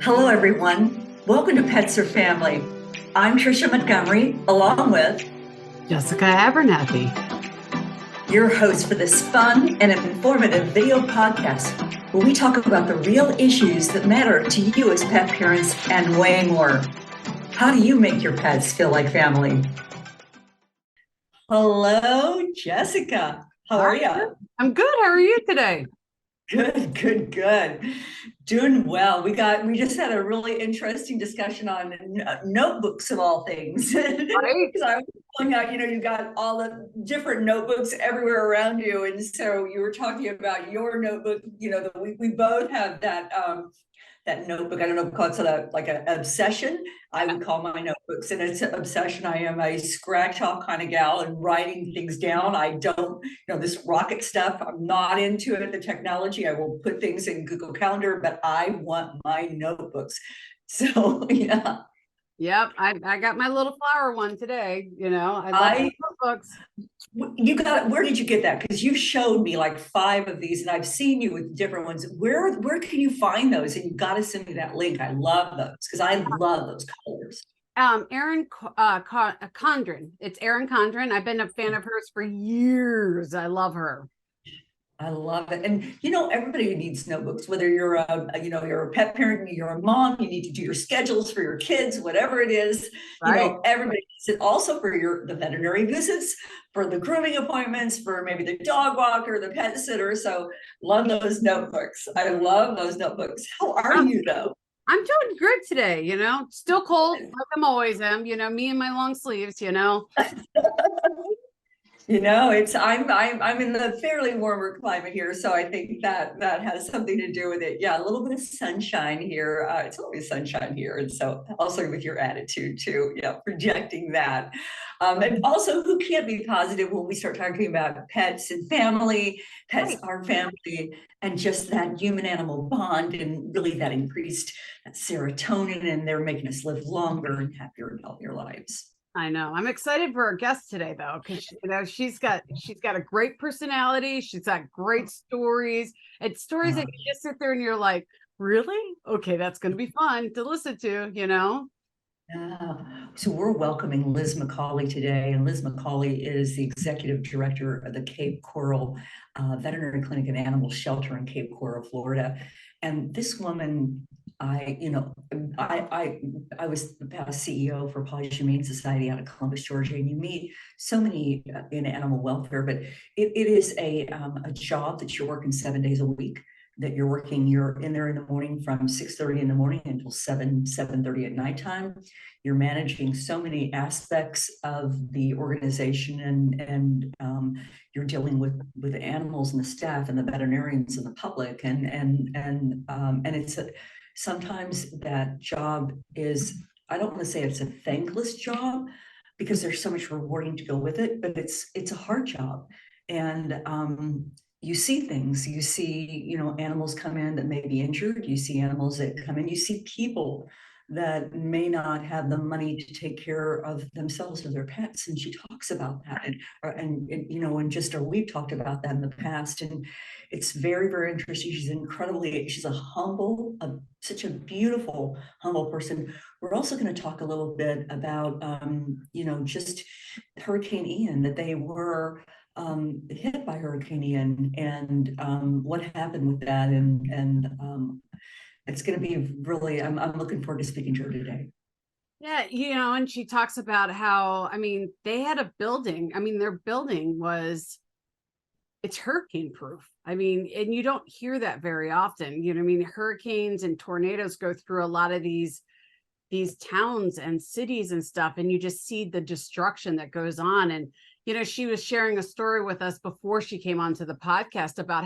Hello, everyone. Welcome to Pets or Family. I'm Tricia Montgomery, along with Jessica Abernathy. your host for this fun and informative video podcast where we talk about the real issues that matter to you as pet parents and way more. How do you make your pets feel like family? Hello, Jessica. How Hi, are you? I'm good. How are you today? Good, good, good. Doing well. We just had a really interesting discussion on notebooks of all things. Right? Because I was pulling out, you got all the different notebooks everywhere around you. And so you were talking about your notebook, that we both have that notebook. I don't know if we call it sort of like an obsession. I would call my notebooks, and it's an obsession. I am a scratch off kind of gal and writing things down. I don't, this rocket stuff, I'm not into it, the technology. I will put things in Google Calendar, but I want my notebooks. So, yeah. Yep. I got my little flower one today. I love I books. where did you get that? Because you showed me like 5 of these, and I've seen you with different ones. Where can you find those? And you got to send me that link. I love those because I love those colors. Erin Condren. It's Erin Condren. I've been a fan of hers for years. I love her. I love it. And everybody needs notebooks, whether you're you're a pet parent, you're a mom, you need to do your schedules for your kids, whatever it is, Right. everybody needs it also for the veterinary visits, for the grooming appointments, for maybe the dog walker, the pet sitter. So love those notebooks. I love those notebooks. How are Um, you though? I'm doing good today. Still cold like I'm always am. Me and my long sleeves. It's I'm in the fairly warmer climate here, so I think that has something to do with it. Yeah, a little bit of sunshine here. It's always sunshine here, and so also with your attitude too. Yeah, projecting that, and also who can't be positive when we start talking about pets and family. Pets Right. are family, and just that human-animal bond, and really that increased serotonin, and they're making us live longer and happier and healthier lives. I know. I'm excited for our guest today though, because she's got a great personality. She's got great stories. It's stories that you just sit there and you're like, really? Okay, that's gonna be fun to listen to. Yeah. So we're welcoming Liz McCauley today, and Liz McCauley is the executive director of the Cape Coral Veterinary Clinic and Animal Shelter in Cape Coral, Florida. And this woman, I was the past CEO for Paws Humane Society out of Columbus, Georgia, and you meet so many in animal welfare, but it is a job that you're working 7 days a week, that you're in there in the morning from 6:30 in the morning until 7:30 at nighttime. You're managing so many aspects of the organization, and you're dealing with the animals and the staff and the veterinarians and the public, and sometimes that job is, I don't want to say it's a thankless job because there's so much rewarding to go with it, but it's a hard job. And you see things, you see, animals come in that may be injured, you see animals that come in, you see people that may not have the money to take care of themselves or their pets. And she talks about that. And we've talked about that in the past. And it's very, very interesting. She's a such a beautiful, humble person. We're also going to talk a little bit about, just Hurricane Ian, that they were hit by Hurricane Ian, and what happened with that. And it's going to be really, I'm looking forward to speaking to her today. Yeah, and she talks about how, they had a building. Their building it's hurricane proof. And you don't hear that very often. Hurricanes and tornadoes go through a lot of these towns and cities and stuff, and you just see the destruction that goes on. And she was sharing a story with us before she came onto the podcast about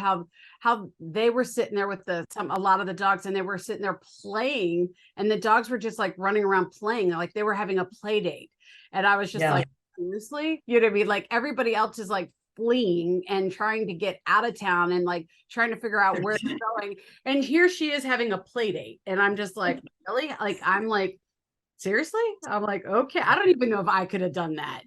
how they were sitting there with a lot of the dogs, and they were sitting there playing, and the dogs were just like running around playing, like they were having a play date. And I was just like, seriously, like everybody else is like fleeing and trying to get out of town and like trying to figure out where they're going, and here she is having a play date. And I'm just like, really? Like, I'm like, seriously? I'm like, okay, I don't even know if I could have done that.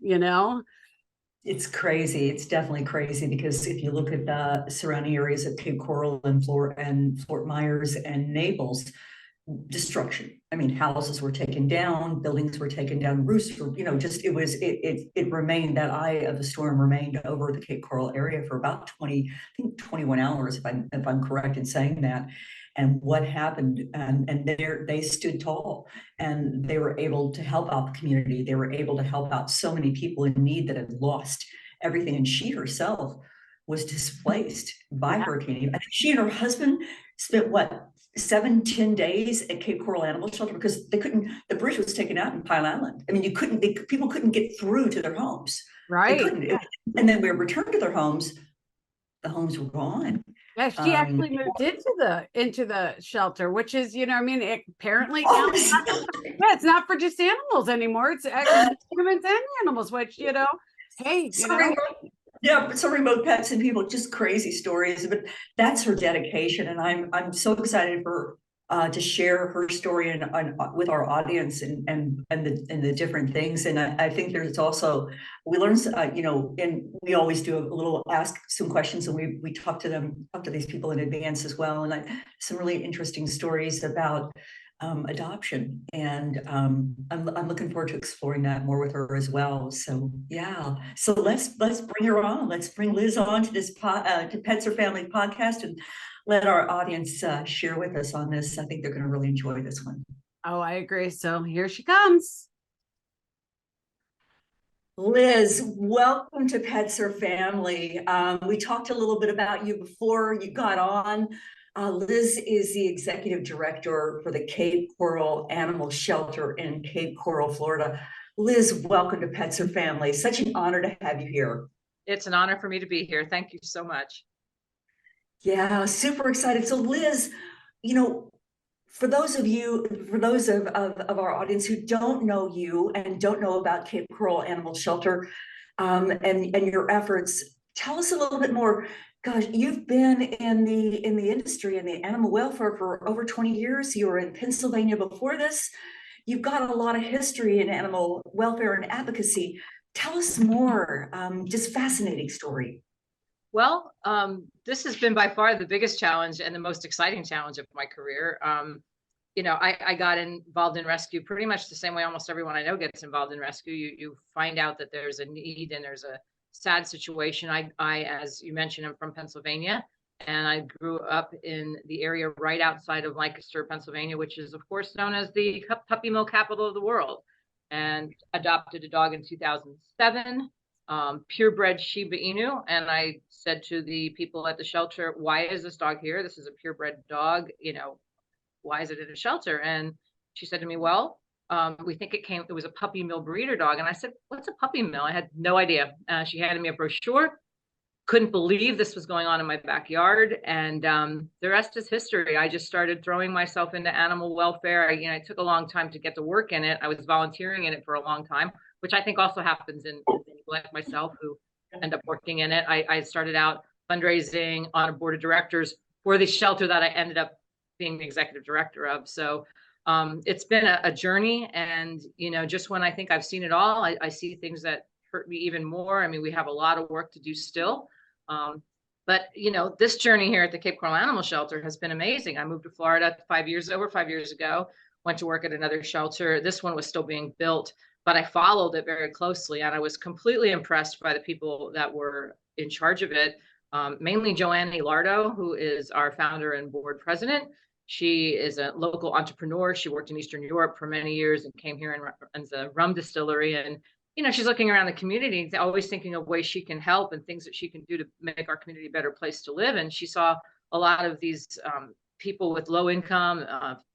It's crazy. It's definitely crazy, because if you look at the surrounding areas of Cape Coral and Fort Myers and Naples, destruction. I mean, houses were taken down, buildings were taken down, roofs were, just it remained, that eye of the storm remained over the Cape Coral area for about 20, I think 21 hours, if I'm correct in saying that. And what happened, and they stood tall, and they were able to help out the community. They were able to help out so many people in need that had lost everything. And she herself was displaced by hurricane. I think she and her husband spent what, 7-10 days at Cape Coral Animal Shelter, because the bridge was taken out in Pine Island. I mean, people couldn't get through to their homes. Right. They couldn't. And then we returned to their homes. The homes were gone. Yeah, she actually moved into the shelter, which is, I mean, apparently Oh, it's not for just animals anymore. It's actually humans and animals, which, hey, yeah, but some remote pets and people, just crazy stories. But that's her dedication, and I'm so excited for to share her story and with our audience, and the different things. And I think there's also, we learn, and we always do a little ask some questions, and we talk to these people in advance as well, and some really interesting stories about adoption, and I'm looking forward to exploring that more with her as well. So yeah, so let's bring her on. Let's bring Liz on to this to Pets or Family podcast, and let our audience share with us on this. I think they're going to really enjoy this one. Oh, I agree. So here she comes. Liz, welcome to Pets or Family. We talked a little bit about you before you got on. Liz is the executive director for the Cape Coral Animal Shelter in Cape Coral, Florida. Liz, welcome to Pets or Family. Such an honor to have you here. It's an honor for me to be here. Thank you so much. Yeah, super excited. So Liz, for those of our audience who don't know you and don't know about Cape Coral Animal Shelter, and your efforts, tell us a little bit more. Gosh, you've been in the industry, in the animal welfare, for over 20 years. You were in Pennsylvania before this. You've got a lot of history in animal welfare and advocacy. Tell us more. Just fascinating story. Well, this has been by far the biggest challenge and the most exciting challenge of my career. I got involved in rescue pretty much the same way almost everyone I know gets involved in rescue. You find out that there's a need and there's a sad situation. I, as you mentioned, I'm from Pennsylvania, and I grew up in the area right outside of Lancaster, Pennsylvania, which is of course known as the puppy mill capital of the world, and adopted a dog in 2007. Purebred Shiba Inu. And I said to the people at the shelter, why is this dog here? This is a purebred dog, why is it in a shelter? And she said to me, well, we think it was a puppy mill breeder dog. And I said, what's a puppy mill? I had no idea. She handed me a brochure. Couldn't believe this was going on in my backyard. And the rest is history. I just started throwing myself into animal welfare. It took a long time to get to work in it. I was volunteering in it for a long time, which I think also happens in people like myself who end up working in it. I started out fundraising on a board of directors for the shelter that I ended up being the executive director of. So it's been a journey. And, just when I think I've seen it all, I see things that hurt me even more. I mean, we have a lot of work to do still. But, this journey here at the Cape Coral Animal Shelter has been amazing. I moved to Florida over 5 years ago, went to work at another shelter. This one was still being built, but I followed it very closely, and I was completely impressed by the people that were in charge of it. Mainly Joanne Lardo, who is our founder and board president. She is a local entrepreneur. She worked in Eastern Europe for many years and came here and runs a rum distillery. And, she's looking around the community, always thinking of ways she can help and things that she can do to make our community a better place to live. And she saw a lot of these people with low income,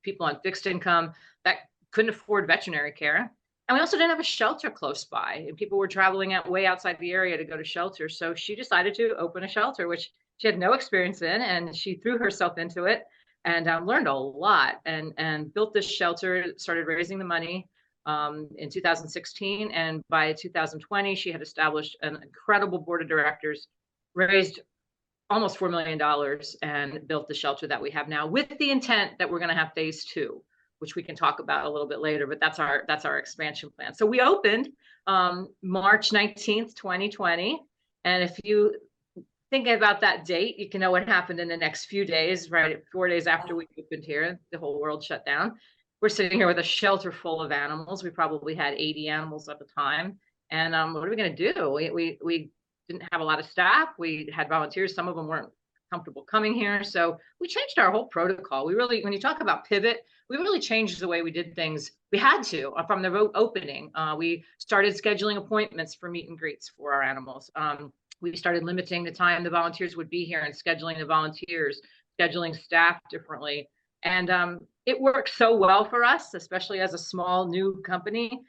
people on fixed income that couldn't afford veterinary care. And we also didn't have a shelter close by, and people were traveling way outside the area to go to shelter. So she decided to open a shelter, which she had no experience in, and she threw herself into it and learned a lot, and built this shelter, started raising the money in 2016. And by 2020, she had established an incredible board of directors, raised almost $4 million, and built the shelter that we have now, with the intent that we're going to have phase 2, which we can talk about a little bit later, but that's our expansion plan. So we opened March 19th, 2020. And if you thinking about that date, you can know what happened in the next few days, right? 4 days after we opened here, the whole world shut down. We're sitting here with a shelter full of animals. We probably had 80 animals at the time. And what are we going to do? We didn't have a lot of staff. We had volunteers. Some of them weren't comfortable coming here. So we changed our whole protocol. We really, when you talk about pivot, we really changed the way we did things. We had to from the opening. We started scheduling appointments for meet and greets for our animals. We started limiting the time the volunteers would be here and scheduling the volunteers, scheduling staff differently. And it worked so well for us, especially as a small new company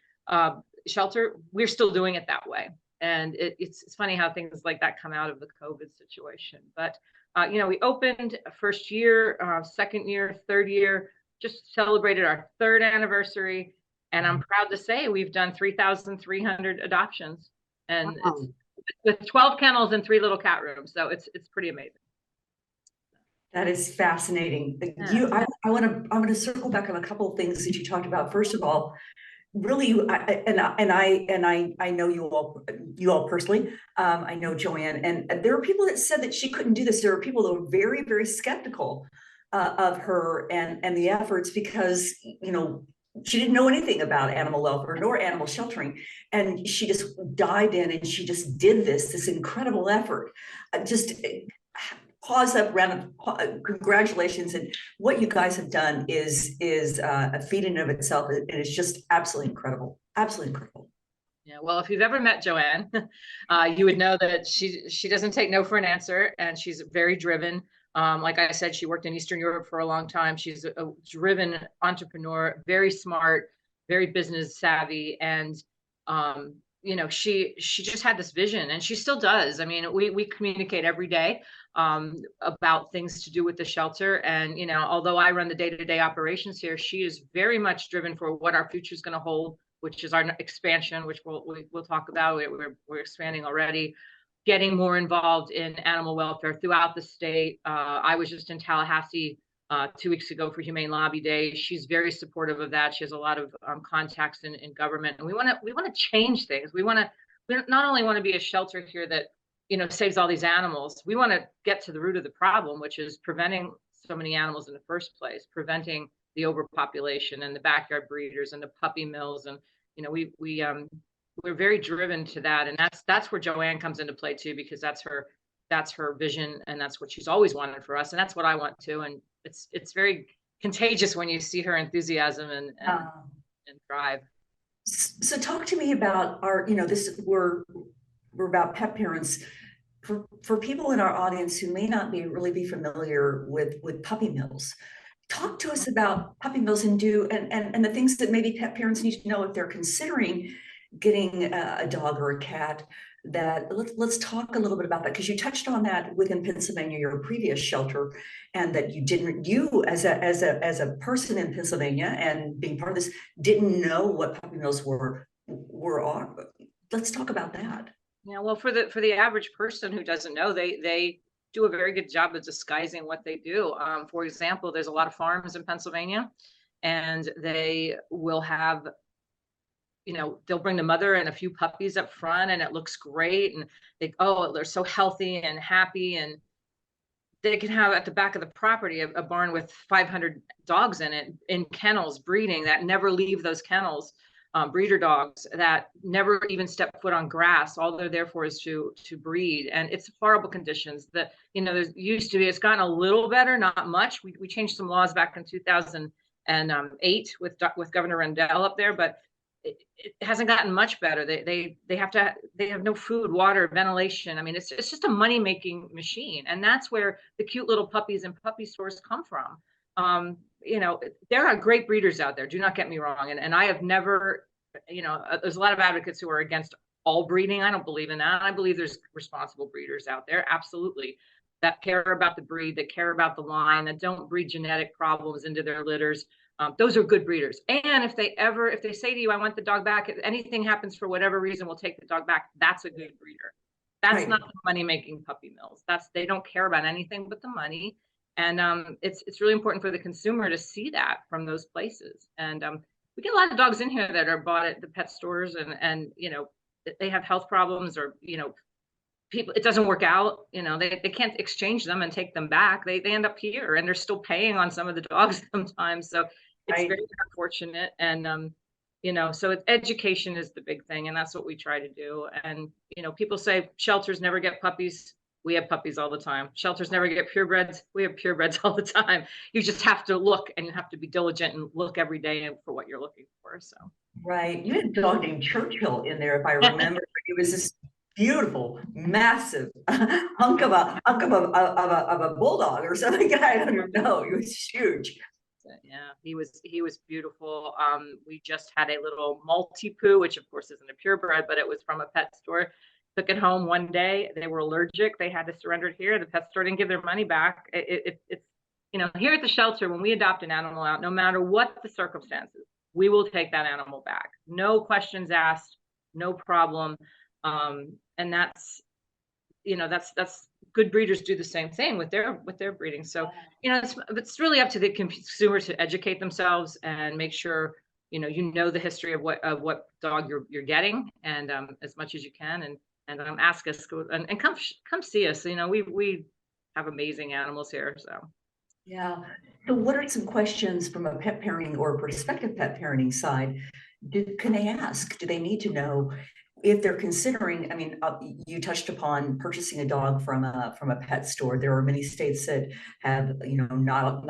shelter. We're still doing it that way. And it's funny how things like that come out of the COVID situation. But, you know, we opened first year, second year, third year, just celebrated our third anniversary. And I'm proud to say we've done 3,300 adoptions. And Wow. it's with 12 kennels and 3 little cat rooms. So it's pretty amazing. That is fascinating. Yeah. I want to circle back on a couple of things that you talked about. First of all, really, I know you all personally. I know Joanne, and there are people that said that she couldn't do this. There are people that were very, very skeptical of her and the efforts because, you know, she didn't know anything about animal welfare nor animal sheltering, and she just dived in and she just did this incredible effort. Just pause up, round of congratulations, and what you guys have done is a feat in and of itself, and it's just absolutely incredible, absolutely incredible. Yeah, well, if you've ever met Joanne, you would know that she doesn't take no for an answer, and she's very driven. Like I said, she worked in Eastern Europe for a long time. She's a driven entrepreneur, very smart, very business savvy, and you know, she just had this vision, and she still does. I mean, we communicate every day about things to do with the shelter, and you know, although I run the day-to-day operations here, she is very much driven for what our future is going to hold, which is our expansion, which we'll talk about. We're expanding already, getting more involved in animal welfare throughout the state. I was just in Tallahassee 2 weeks ago for Humane Lobby Day. She's very supportive of that. She has a lot of contacts in government, and we want to change things. We not only want to be a shelter here that, you know, saves all these animals. We want to get to the root of the problem, which is preventing so many animals in the first place, preventing the overpopulation and the backyard breeders and the puppy mills. And you know, we're very driven to that, and that's where Joanne comes into play too, because that's her vision, and that's what she's always wanted for us, and that's what I want too. And it's very contagious when you see her enthusiasm and drive. So talk to me about our, you know, we're about pet parents. For people in our audience who may not really be familiar with puppy mills, talk to us about puppy mills and the things that maybe pet parents need to know if they're considering getting a dog or a cat. That let's talk a little bit about that, because you touched on that within Pennsylvania, your previous shelter, and that you as a person in Pennsylvania and being part of this didn't know what puppy mills were. Let's talk about that. Yeah, well, for the average person who doesn't know, they do a very good job of disguising what they do. For example, there's a lot of farms in Pennsylvania, and they will have, you know, they'll bring the mother and a few puppies up front, and it looks great, and they're so healthy and happy, and they can have at the back of the property a barn with 500 dogs in it, in kennels, breeding, that never leave those kennels. Breeder dogs that never even step foot on grass. All they're there for is to breed, and it's horrible conditions. That, you know, there's used to be. It's gotten a little better, not much. We changed some laws back in 2008 with Governor Rendell up there, but it hasn't gotten much better. They have no food, water, ventilation. I mean, it's just a money making machine, and that's where the cute little puppies and puppy stores come from. You know, there are great breeders out there. Do not get me wrong. And I have never, you know, there's a lot of advocates who are against all breeding. I don't believe in that. I believe there's responsible breeders out there, absolutely, that care about the breed, that care about the line, that don't breed genetic problems into their litters. Those are good breeders. And if they say to you, I want the dog back, if anything happens for whatever reason, we'll take the dog back. That's a good breeder. That's right. Not the money-making puppy mills. They don't care about anything but the money. And it's really important for the consumer to see that from those places. And we get a lot of dogs in here that are bought at the pet stores, and you know, they have health problems, or you know, people, it doesn't work out, they can't exchange them and take them back. They end up here and they're still paying on some of the dogs sometimes. So it's Right. very unfortunate. And, so education is the big thing. And that's what we try to do. And, people say shelters never get puppies. We have puppies all the time. Shelters never get purebreds. We have purebreds all the time. You just have to look and you have to be diligent and look every day for what you're looking for. So. Right. You had a dog named Churchill in there, if I remember. It was this beautiful, massive hunk of a bulldog or something. I don't even know. It was huge. Yeah, he was beautiful. We just had a little Maltipoo, which of course isn't a purebred, but it was from a pet store. Took it home one day. They were allergic. They had to surrender it here. The pet store didn't give their money back. It's here at the shelter, when we adopt an animal out, no matter what the circumstances, we will take that animal back. No questions asked, no problem. And that's good breeders do the same thing with their breeding. So, it's really up to the consumer to educate themselves and make sure, the history of what dog you're getting, and as much as you can, and ask us, and come see us. We have amazing animals here. So. Yeah. So what are some questions from a pet parenting or prospective pet parenting side? Can they ask? Do they need to know if they're considering? I mean, you touched upon purchasing a dog from a pet store. There are many states that have, not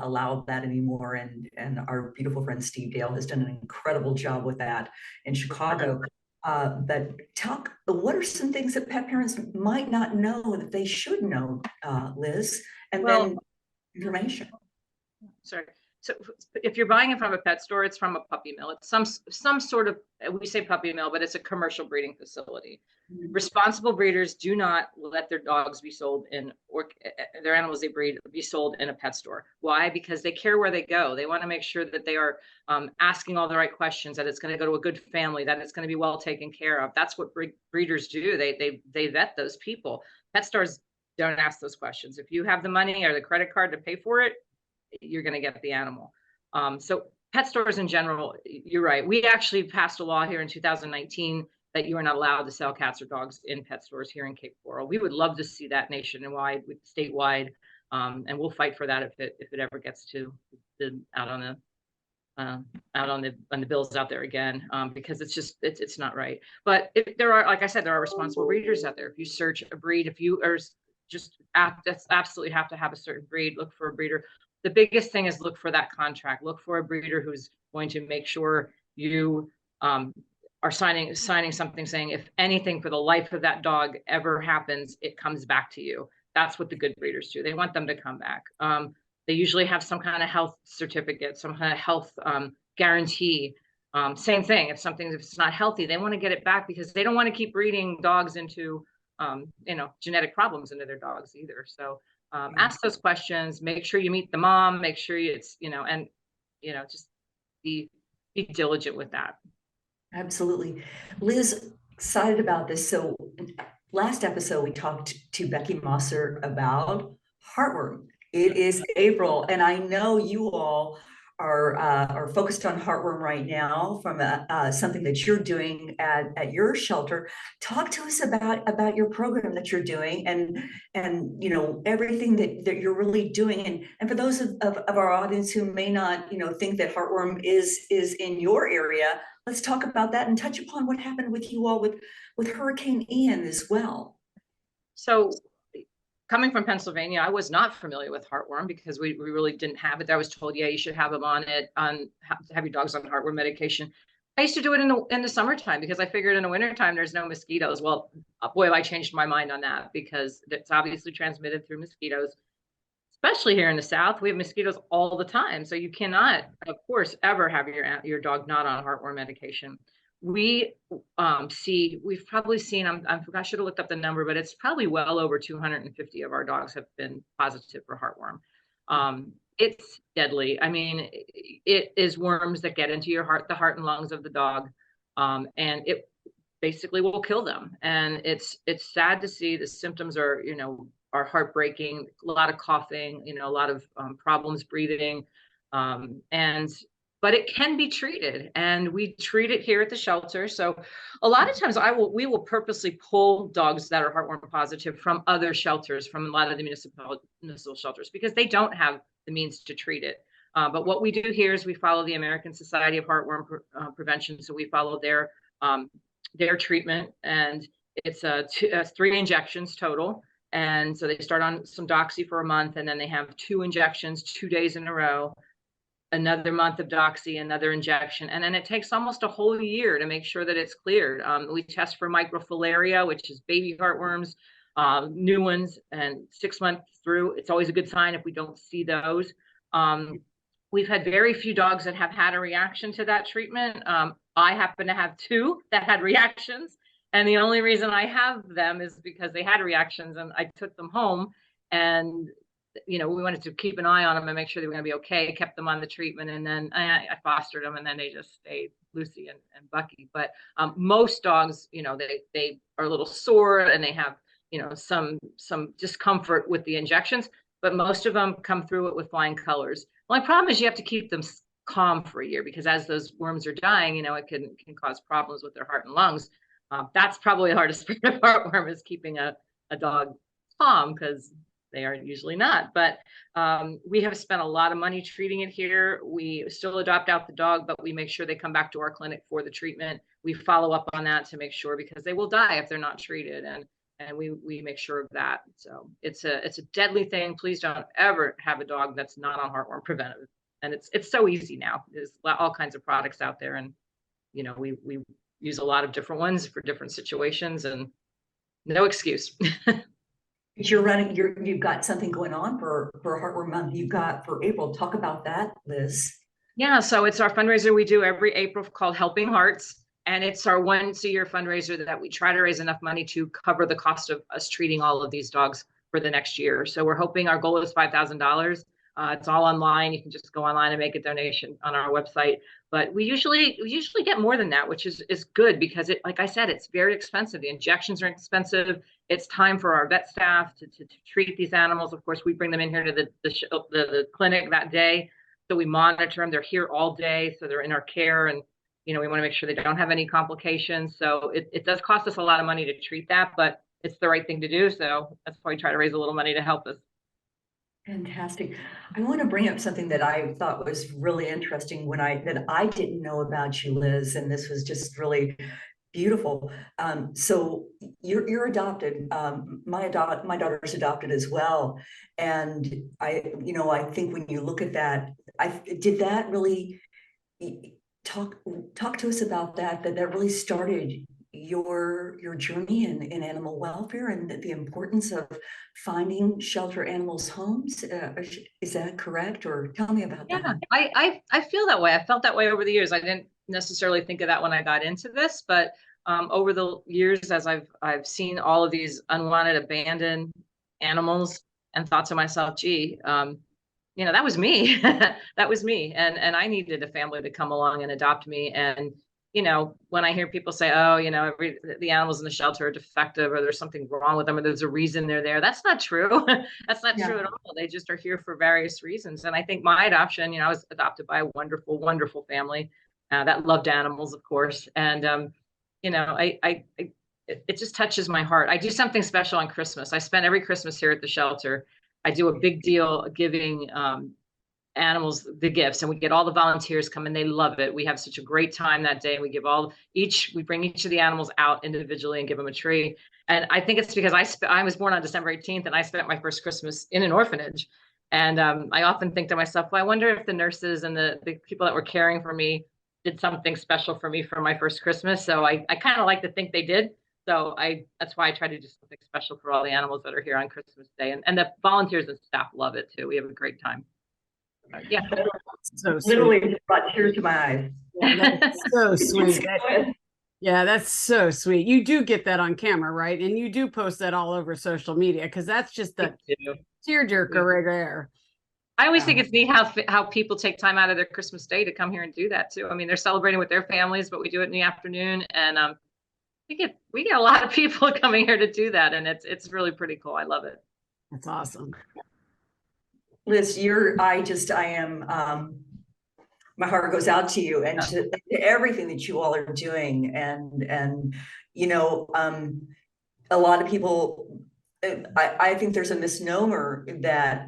allowed that anymore. And our beautiful friend Steve Dale has done an incredible job with that in Chicago. But what are some things that pet parents might not know that they should know, Liz? And then information. Sorry. So if you're buying it from a pet store, it's from a puppy mill. It's some sort of, we say puppy mill, but it's a commercial breeding facility. Mm-hmm. Responsible breeders do not let their dogs be sold or their animals they breed be sold in a pet store. Why? Because they care where they go. They want to make sure that they are asking all the right questions, that it's going to go to a good family, that it's going to be well taken care of. That's what breeders do. They vet those people. Pet stores don't ask those questions. If you have the money or the credit card to pay for it, you're going to get the animal. So pet stores in general, you're right. We actually passed a law here in 2019 that you are not allowed to sell cats or dogs in pet stores here in Cape Coral. We would love to see that nationwide, statewide, and we'll fight for that if it ever gets to out on the bills out there again, because it's not right. But if there are, like I said, there are responsible breeders out there. If you search a breed, if you are absolutely have to have a certain breed, look for a breeder. The biggest thing is look for that contract. Look for a breeder who's going to make sure you are signing something saying if anything for the life of that dog ever happens, it comes back to you. That's what the good breeders do. They want them to come back. They usually have some kind of health certificate, some kind of health guarantee. Same thing. If it's not healthy, they want to get it back because they don't want to keep breeding dogs into genetic problems into their dogs either. So ask those questions, make sure you meet the mom, make sure it's, just be diligent with that. Absolutely. Liz, excited about this. So last episode, we talked to Becky Mosser about Heartwarming. It is April, and I know you all are focused on Heartworm right now from something that you're doing at your shelter. Talk to us about your program that you're doing and everything that you're really doing. And for those of our audience who may not think that Heartworm is in your area, let's talk about that and touch upon what happened with you all with Hurricane Ian as well. So coming from Pennsylvania, I was not familiar with Heartworm because we really didn't have it. I was told, yeah, you should have them have your dogs on Heartworm medication. I used to do it in the summertime because I figured in the wintertime there's no mosquitoes. Well, boy, I changed my mind on that because it's obviously transmitted through mosquitoes, especially here in the South. We have mosquitoes all the time. So you cannot, of course, ever have your dog not on Heartworm medication. We've probably seen, I should have looked up the number, but it's probably well over 250 of our dogs have been positive for Heartworm. It's deadly. I mean, it is worms that get into your heart, the heart and lungs of the dog, and it basically will kill them. And it's sad to see. The symptoms are heartbreaking, a lot of coughing, a lot of problems breathing. And but it can be treated, and we treat it here at the shelter. So a lot of times we will purposely pull dogs that are heartworm positive from other shelters, from a lot of the municipal shelters, because they don't have the means to treat it. But what we do here is we follow the American Society of Heartworm Prevention. So we follow their treatment, and it's 3 injections total. And so they start on some doxy for a month, and then they have 2 injections 2 days in a row, another month of doxy, another injection. And then it takes almost a whole year to make sure that it's cleared. We test for microfilaria, which is baby heartworms, new ones, and 6 months through, it's always a good sign if we don't see those. We've had very few dogs that have had a reaction to that treatment. I happen to have 2 that had reactions. And the only reason I have them is because they had reactions, and I took them home, and, you know, we wanted to keep an eye on them and make sure they were going to be okay, kept them on the treatment. And then I fostered them, and then they just stayed, Lucy and Bucky. But most dogs, you know, they are a little sore, and they have, you know, some discomfort with the injections, but most of them come through it with flying colors. The only problem is you have to keep them calm for a year, because as those worms are dying, you know, it can cause problems with their heart and lungs. That's probably the hardest part of heartworm, is keeping a dog calm, because they are usually not. But we have spent a lot of money treating it here. We still adopt out the dog, but we make sure they come back to our clinic for the treatment. We follow up on that to make sure, because they will die if they're not treated, and we make sure of that. So it's a deadly thing. Please don't ever have a dog that's not on heartworm preventive. And it's so easy now. There's all kinds of products out there, and, you know, we use a lot of different ones for different situations, and no excuse. You've got something going on for Heartworm Month. You've got for April. Talk about that, Liz. Yeah, so it's our fundraiser we do every April called Helping Hearts. And it's our once a year fundraiser that we try to raise enough money to cover the cost of us treating all of these dogs for the next year. So we're hoping, our goal is $5,000. It's all online. You can just go online and make a donation on our website. But we usually get more than that, which is good, because it, like I said, it's very expensive. The injections are expensive. It's time for our vet staff to treat these animals. Of course, we bring them in here to the clinic that day. So we monitor them. They're here all day. So they're in our care, and, you know, we want to make sure they don't have any complications. So it does cost us a lot of money to treat that, but it's the right thing to do. So that's why we try to raise a little money to help us. Fantastic. I want to bring up something that I thought was really interesting that I didn't know about you, Liz, and this was just really beautiful. So you're adopted. My daughter's adopted as well, and I think when you look at that, did that really talk to us about that really started your journey in animal welfare, and the importance of finding shelter animals homes. Is that correct? Or tell me about that. I feel that way. I felt that way over the years. I didn't necessarily think of that when I got into this, but over the years, as I've seen all of these unwanted, abandoned animals, and thought to myself, gee, you know, that was me. That was me. And I needed a family to come along and adopt me. And, you know, when I hear people say, oh, you know, the animals in the shelter are defective, or there's something wrong with them, or there's a reason they're there, that's not true. That's not true at all. They just are here for various reasons. And I think my adoption, you know, I was adopted by a wonderful, wonderful family that loved animals, of course. And, you know, it just touches my heart. I do something special on Christmas. I spend every Christmas here at the shelter. I do a big deal giving animals the gifts, and we get all the volunteers come, and they love it. We have such a great time that day. We bring each of the animals out individually and give them a tree. And I think it's because I was born on December 18th, and I spent my first Christmas in an orphanage. And I often think to myself, well, I wonder if the nurses and the people that were caring for me did something special for me for my first Christmas. So I kind of like to think they did. So that's why I try to do something special for all the animals that are here on Christmas Day. And the volunteers and staff love it too. We have a great time. Yeah. So literally just brought tears to my eyes. Yeah, that's so sweet. Yeah, that's so sweet. You do get that on camera, right? And you do post that all over social media, because that's just the tearjerker right there. I always think it's neat how people take time out of their Christmas Day to come here and do that too. I mean, they're celebrating with their families, but we do it in the afternoon, and we get a lot of people coming here to do that, and it's really pretty cool. I love it. That's awesome. Liz, my heart goes out to you and to everything that you all are doing. And you know, a lot of people, I think there's a misnomer that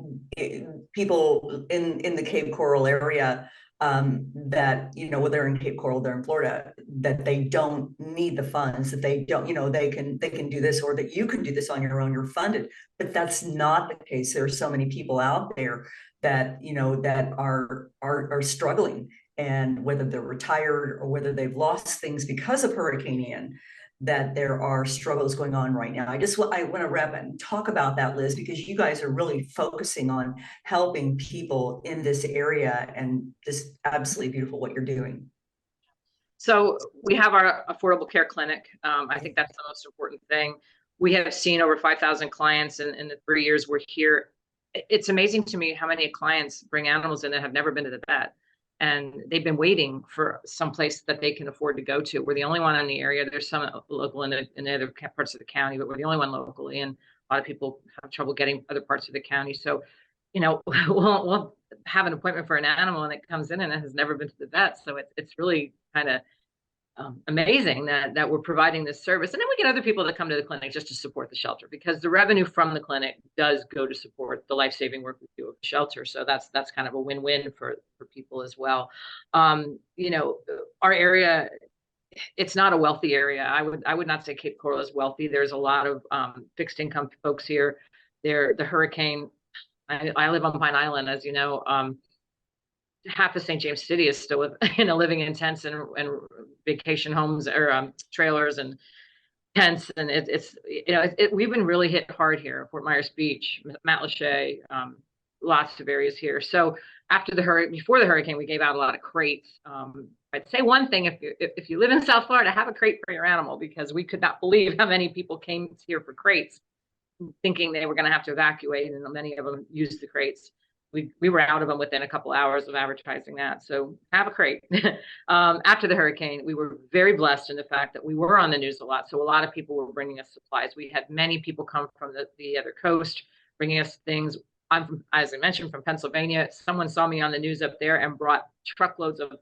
people in the Cape Coral area, that, you know, whether they're in Cape Coral, they're in Florida, that they don't need the funds, that they don't, you know, they can do this, or that you can do this on your own, you're funded. But that's not the case. There are so many people out there that, you know, that are struggling, and whether they're retired or whether they've lost things because of Hurricane Ian, that there are struggles going on right now. I want to wrap and talk about that, Liz, because you guys are really focusing on helping people in this area, and just absolutely beautiful what you're doing. So we have our affordable care clinic. I think that's the most important thing. We have seen over 5,000 clients in the 3 years we're here. It's amazing to me how many clients bring animals in that have never been to the vet, and they've been waiting for some place that they can afford to go to. We're the only one in the area. There's some local in the other parts of the county, but we're the only one locally, and a lot of people have trouble getting other parts of the county. So, you know, we'll have an appointment for an animal and it comes in and it has never been to the vet. So it's really kind of amazing that we're providing this service. And then we get other people that come to the clinic just to support the shelter, because the revenue from the clinic does go to support the life-saving work we do at the shelter. So that's kind of a win-win for people as well. You know, our area, it's not a wealthy area. I would not say Cape Coral is wealthy. There's a lot of fixed income folks here. The hurricane, I live on Pine Island, as you know. Half of St. James City is still living in tents and vacation homes, or trailers and tents. And it's you know, we've been really hit hard here. Fort Myers Beach, Matlacha, lots of areas here. So before the hurricane, we gave out a lot of crates. I'd say one thing: if you live in South Florida, have a crate for your animal, because we could not believe how many people came here for crates, thinking they were going to have to evacuate, and many of them used the crates. We were out of them within a couple hours of advertising that. So have a crate. After the hurricane, we were very blessed in the fact that we were on the news a lot. So a lot of people were bringing us supplies. We had many people come from the other coast, bringing us things. I'm, as I mentioned, from Pennsylvania. Someone saw me on the news up there and brought truckloads of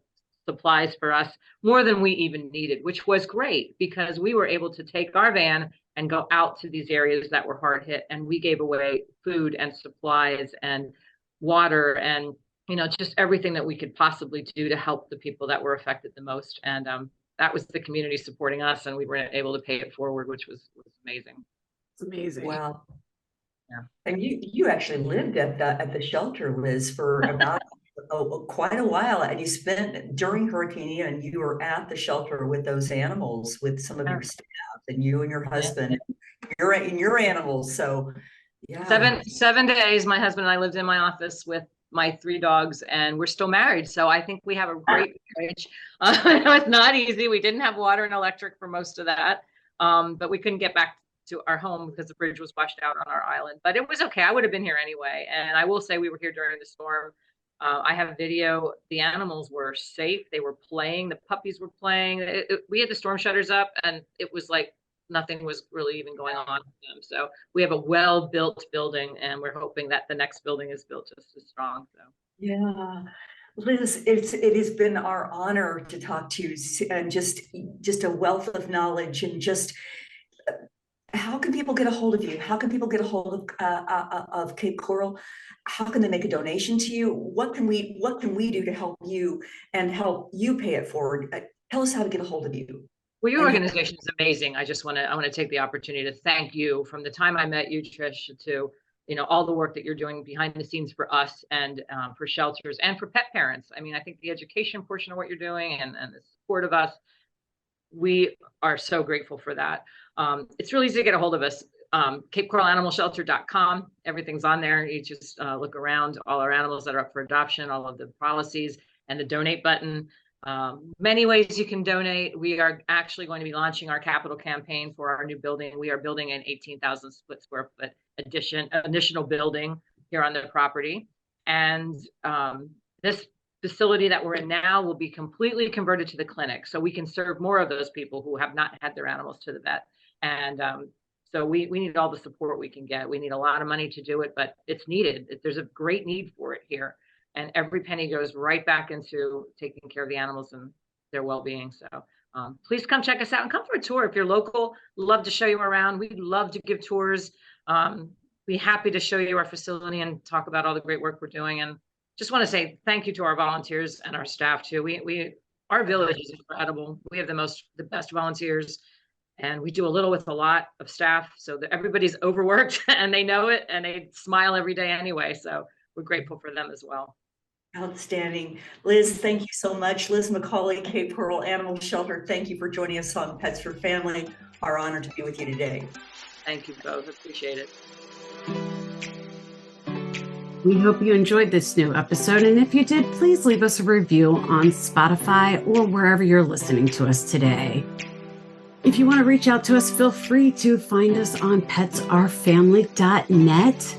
supplies for us, more than we even needed, which was great, because we were able to take our van and go out to these areas that were hard hit. And we gave away food and supplies and water, and, you know, just everything that we could possibly do to help the people that were affected the most. And that was the community supporting us, and we were able to pay it forward, which was amazing. It's amazing. Wow. Yeah. And you actually lived at the shelter, Liz, for about quite a while, and you spent during Hurricane Ian, you were at the shelter with those animals, with some of your staff, and you and your husband, and your animals. So yeah. 7 days, my husband and I lived in my office with my 3 dogs, and we're still married. So I think we have a great marriage. It's not easy. We didn't have water and electric for most of that, but we couldn't get back to our home because the bridge was washed out on our island. But it was okay. I would have been here anyway. And I will say we were here during the storm. I have video. The animals were safe. They were playing. The puppies were playing. We had the storm shutters up, and it was like nothing was really even going on with them. So we have a well-built building, and we're hoping that the next building is built just as strong. So yeah, Liz, it has been our honor to talk to you, and just a wealth of knowledge. And just how can people get a hold of you? How can people get a hold of Cape Coral? How can they make a donation to you? What can we do to help you and help you pay it forward? Tell us how to get a hold of you. Well, your organization is amazing. I want to take the opportunity to thank you. From the time I met you, Trish, to, you know, all the work that you're doing behind the scenes for us, and for shelters, and for pet parents. I mean, I think the education portion of what you're doing, and the support of us, we are so grateful for that. It's really easy to get a hold of us. CapeCoralAnimalShelter.com. Everything's on there. You just look around, all our animals that are up for adoption, all of the policies, and the donate button. Many ways you can donate. We are actually going to be launching our capital campaign for our new building. We are building an 18,000 split square foot additional building here on the property. And this facility that we're in now will be completely converted to the clinic, so we can serve more of those people who have not had their animals to the vet. And so we need all the support we can get. We need a lot of money to do it, but it's needed. There's a great need for it here. and every penny goes right back into taking care of the animals and their well-being. So please come check us out and come for a tour. If you're local, love to show you around. We'd love to give tours. Be happy to show you our facility and talk about all the great work we're doing. And just want to say thank you to our volunteers and our staff too. Our village is incredible. We have the best volunteers, and we do a little with a lot of staff, so that everybody's overworked and they know it, and they smile every day anyway. So we're grateful for them as well. Outstanding. Liz, thank you so much. Liz McCauley, Cape Coral Animal Shelter, thank you for joining us on Pets for Family. Our honor to be with you today. Thank you both. Appreciate it. We hope you enjoyed this new episode, and if you did, please leave us a review on Spotify or wherever you're listening to us today. If you want to reach out to us, feel free to find us on petsourfamily.net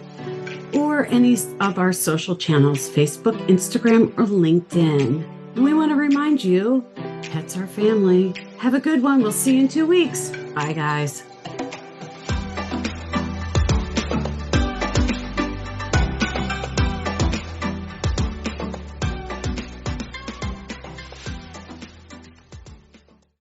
or any of our social channels, Facebook, Instagram, or LinkedIn. And we want to remind you, pets are family. Have a good one. We'll see you in 2 weeks. Bye, guys.